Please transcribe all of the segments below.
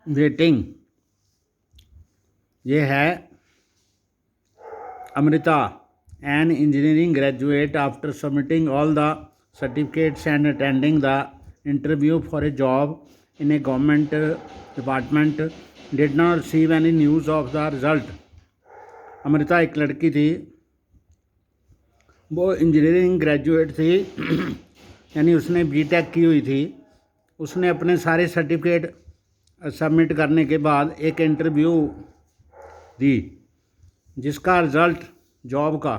Waiting. ये है Amrita, an engineering graduate, after submitting all the certificates and attending the interview for a job in a government department, did not receive any news of the result. Amrita एक लड़की थी, वो engineering graduate थी यानी उसने BTech की हुई थी। उसने अपने सारे सर्टिफिकेट सबमिट करने के बाद एक इंटरव्यू दी, जिसका रिज़ल्ट जॉब का,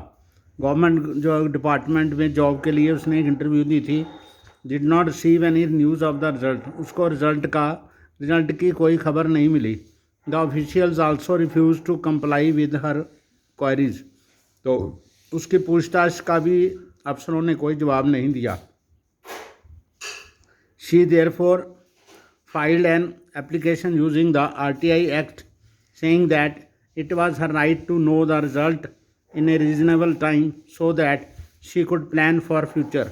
गवर्नमेंट जो डिपार्टमेंट में जॉब के लिए उसने एक इंटरव्यू दी थी। Did not receive any news of the result. उसको रिज़ल्ट की कोई खबर नहीं मिली। The officials also refuse to comply with her queries. तो उसकी पूछताछ का भी अफसरों ने कोई जवाब नहीं दिया। She therefore filed an application using the RTI Act, saying that it was her right to know the result in a reasonable time so that she could plan for future.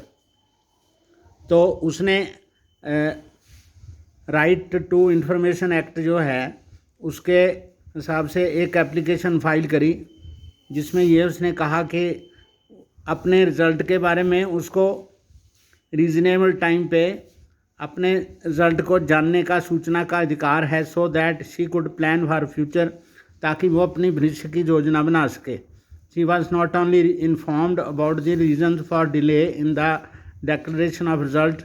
तो उसने राइट टू इंफॉर्मेशन एक्ट जो है उसके हिसाब से एक application file करी, जिसमें ये उसने कहा कि अपने रिज़ल्ट के बारे में उसको रीज़नेबल टाइम पे अपने रिज़ल्ट को जानने का, सूचना का अधिकार है, so that she could plan for future, ताकि वो अपनी भविष्य की योजना बना सके। She was not only informed about the reason for delay in the declaration of result,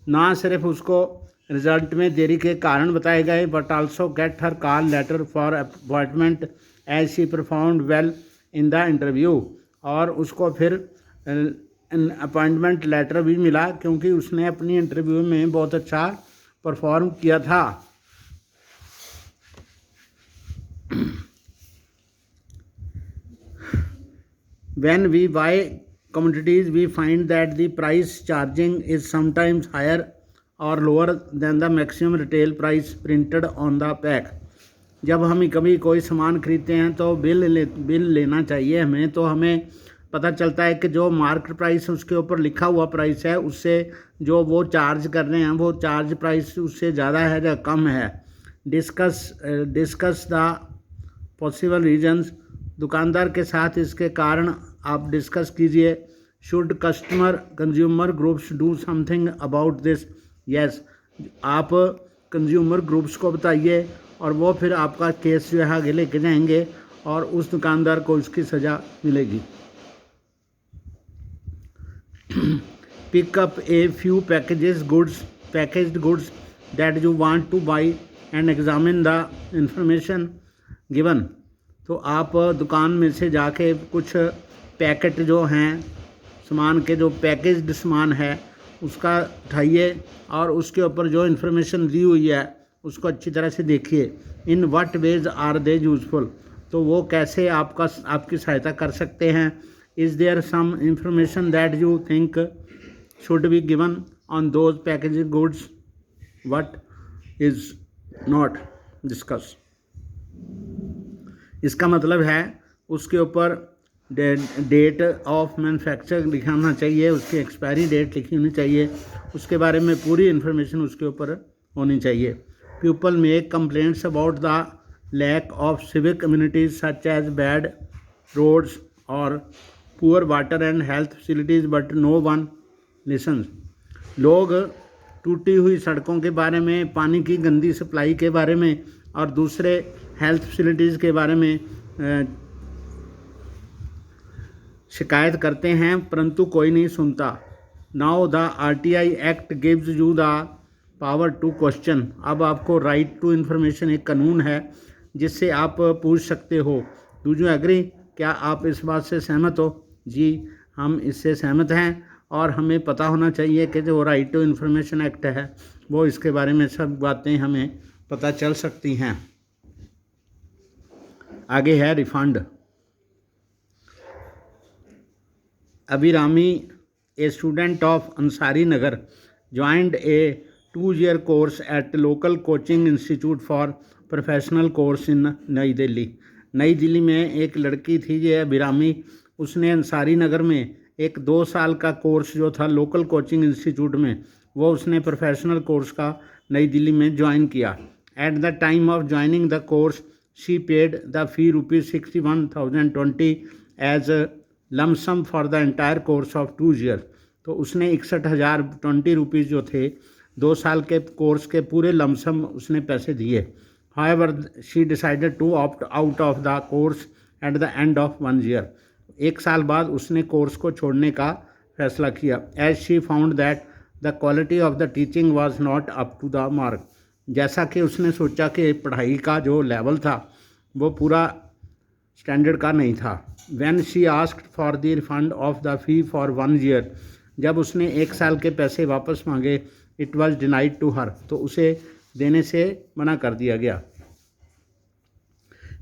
ना सिर्फ उसको रिज़ल्ट में देरी के कारण बताए गए, but also get her call letter for appointment as she performed well in the interview. और उसको फिर अपॉइंटमेंट लेटर भी मिला क्योंकि उसने अपनी इंटरव्यू में बहुत अच्छा परफॉर्म किया था। When we buy commodities, we find that the price charging is sometimes higher or lower than the maximum retail price printed on the pack. जब हम कभी कोई सामान खरीदते हैं तो बिल लेना चाहिए हमें, तो हमें पता चलता है कि जो मार्केट प्राइस उसके ऊपर लिखा हुआ प्राइस है उससे जो वो चार्ज कर रहे हैं वो चार्ज प्राइस उससे ज़्यादा है या कम है। Discuss the possible reasons. दुकानदार के साथ इसके कारण आप डिस्कस कीजिए। Should consumer groups do something about this? Yes, आप कंज्यूमर ग्रुप्स को बताइए और वो फिर आपका केस जो है आगे लेके जाएंगे और उस दुकानदार को उसकी सज़ा मिलेगी। Pick up a few packaged goods that you want to buy and examine the information given. तो आप दुकान में से जाके कुछ पैकेट जो हैं सामान के, जो पैकेज्ड सामान है उसका उठाइए और उसके ऊपर जो इन्फॉर्मेशन दी हुई है उसको अच्छी तरह से देखिए। In what ways are they useful? तो वो कैसे आपकी सहायता कर सकते हैं। Is there some information that you think should be given on those packaged goods? What is not discuss? इसका मतलब है उसके ऊपर डेट ऑफ मैन्युफैक्चर लिखा होना चाहिए, उसकी एक्सपायरी डेट लिखी होनी चाहिए, उसके बारे में पूरी इन्फॉर्मेशन उसके ऊपर होनी चाहिए। People make complaints about the lack of civic communities such as bad roads और poor water and health facilities but no one listens. लोग टूटी हुई सड़कों के बारे में, पानी की गंदी सप्लाई के बारे में और दूसरे हेल्थ फैसिलिटीज़ के बारे में शिकायत करते हैं, परंतु कोई नहीं सुनता। Now the RTI act gives you the power to question. अब आपको राइट टू इन्फॉर्मेशन एक कानून है जिससे आप पूछ सकते हो। Do you agree? क्या आप इस बात से सहमत हो? जी, हम इससे सहमत हैं और हमें पता होना चाहिए कि जो राइट टू इन्फॉर्मेशन एक्ट है वो इसके बारे में सब बातें हमें पता चल सकती हैं। आगे है refund. Abhirami, a student of Ansari Nagar, joined A 2-year course at local coaching institute for professional course in नई दिल्ली। नई दिल्ली में एक लड़की थी ये अभिरामी, उसने अंसारी नगर में एक 2 साल का कोर्स जो था लोकल कोचिंग इंस्टीट्यूट में, वो उसने प्रोफेशनल कोर्स का नई दिल्ली में ज्वाइन किया। At the time of joining the course, she paid the fee rupees 61,020 as a lump sum for the entire course of 2 years. तो उसने 61,020 रुपीज़ जो थे 2 साल के कोर्स के पूरे लमसम उसने पैसे दिए. However, she decided to opt out of the course at the end of 1 year. 1 साल बाद उसने कोर्स को छोड़ने का फैसला किया. As she found that the quality of the teaching was not up to the mark. जैसा कि उसने सोचा कि पढ़ाई का जो लेवल था वो पूरा स्टैंडर्ड का नहीं था. When she asked for the refund of the fee for 1 year, जब उसने 1 साल के पैसे वापस मांगे, it was denied to her, तो उसे देने से मना कर दिया गया.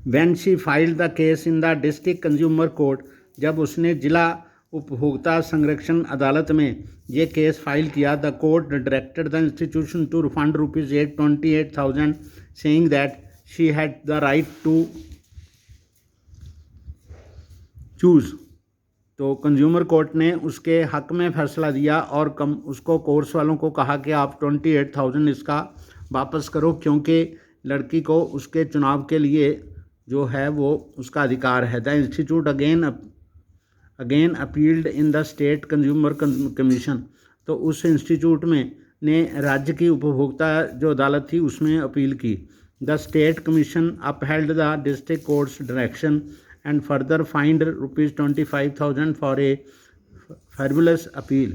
When she filed the case in the district consumer court, जब उसने जिला उपभोक्ता संरक्षण अदालत में ये केस फाइल किया, the court directed the institution to refund rupees 828,000 saying that she had the right to choose. तो कंज्यूमर कोर्ट ने उसके हक में फ़ैसला दिया और उसको कोर्स वालों को कहा कि आप 28,000 इसका वापस करो, क्योंकि लड़की को उसके चुनाव के लिए जो है वो उसका अधिकार है. The institute again appealed in the state consumer commission. तो उस इंस्टीट्यूट में ने राज्य की उपभोक्ता जो अदालत थी उसमें अपील की. The state commission upheld the district courts direction and further find rupees 25,000 for a fabulous appeal.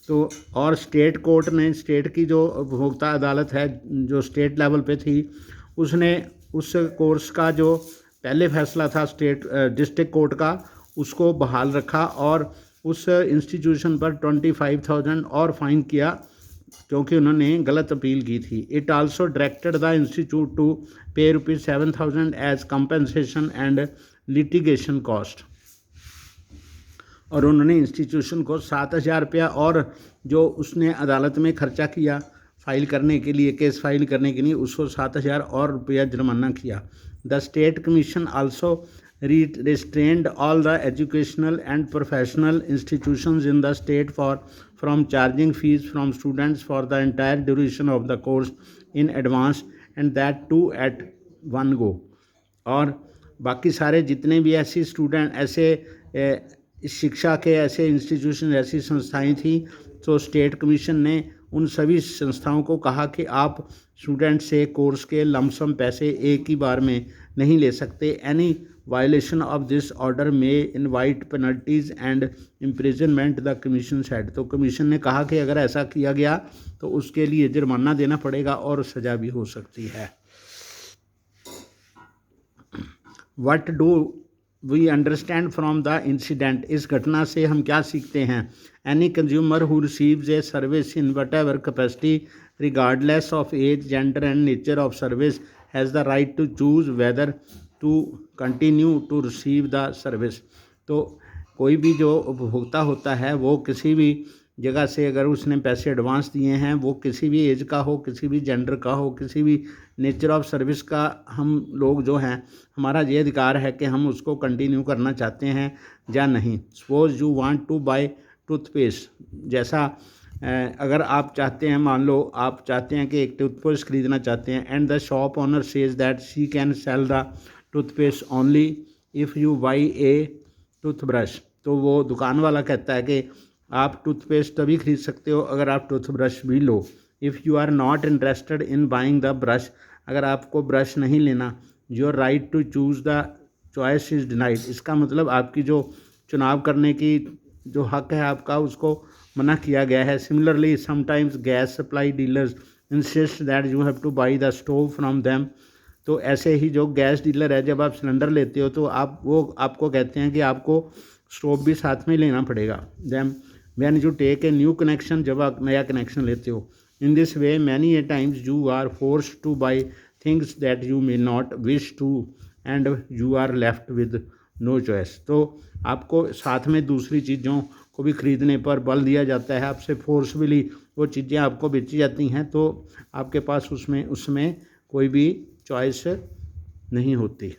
तो और स्टेट कोर्ट ने, स्टेट की जो उपभोक्ता अदालत है जो स्टेट लेवल पे थी, उसने उस कोर्स का जो पहले फैसला था डिस्ट्रिक्ट कोर्ट का उसको बहाल रखा और उस इंस्टीट्यूशन पर 25,000 और फाइन किया क्योंकि उन्होंने गलत अपील की थी. It also directed the institute to pay rupees 7,000 as compensation and litigation cost. और उन्होंने इंस्टीट्यूशन को 7,000 रुपया और जो उसने अदालत में खर्चा किया फाइल करने के लिए, केस फाइल करने के लिए, उसको 7,000 और रुपया जुर्माना किया. The state commission also restrained all the educational and professional institutions in the state from charging fees from students for the entire duration of the course in advance and that too at one go. और बाकी सारे जितने भी ऐसी student ऐसे शिक्षा के ऐसे इंस्टीट्यूशन ऐसी संस्थाएं थी, तो स्टेट कमीशन ने उन सभी संस्थाओं को कहा कि आप स्टूडेंट से कोर्स के लमसम पैसे एक ही बार में नहीं ले सकते. Any violation of this order may invite penalties and imprisonment the commission said. तो कमीशन ने कहा कि अगर ऐसा किया गया तो उसके लिए जुर्माना देना पड़ेगा और सज़ा भी हो सकती है. What do we understand from the incident. इस घटना से हम क्या सीखते हैं. Any consumer who receives a service in whatever capacity regardless of age, gender and nature of service has the right to choose whether to continue to receive the service. तो कोई भी जो उपभोक्ता होता है वो किसी भी जगह से अगर उसने पैसे एडवांस दिए हैं, वो किसी भी एज का हो, किसी भी जेंडर का हो, किसी भी नेचर ऑफ सर्विस का, हम लोग जो हैं हमारा ये अधिकार है कि हम उसको कंटिन्यू करना चाहते हैं या नहीं. Suppose you want to buy toothpaste, जैसा अगर आप चाहते हैं, मान लो आप चाहते हैं कि एक टूथपेस्ट ख़रीदना चाहते हैं and the shop owner says that she can sell the toothpaste only if you by A toothbrush. तो वो दुकान वाला कहता है कि आप टूथपेस्ट तभी खरीद सकते हो अगर आप टूथब्रश भी लो. If you are not interested in buying the brush, अगर आपको ब्रश नहीं लेना, your right to choose the choice is denied. इसका मतलब आपकी जो चुनाव करने की जो हक है आपका, उसको मना किया गया है. Similarly sometimes gas supply dealers insist that you have two by the stove from them. तो ऐसे ही जो गैस डीलर है, जब आप सिलेंडर लेते हो तो आपको कहते हैं कि आपको स्टोव भी साथ में लेना पड़ेगा. Then when you take a new connection, जब आप नया कनेक्शन लेते हो. In this way many a times you are forced to buy things that you may not wish to and you are left with no choice. तो आपको साथ में दूसरी चीज़ों को भी खरीदने पर बल दिया जाता है, आपसे फोर्सफुली वो चीज़ें आपको बेची जाती हैं, तो आपके पास उसमें कोई भी चॉइस नहीं होती.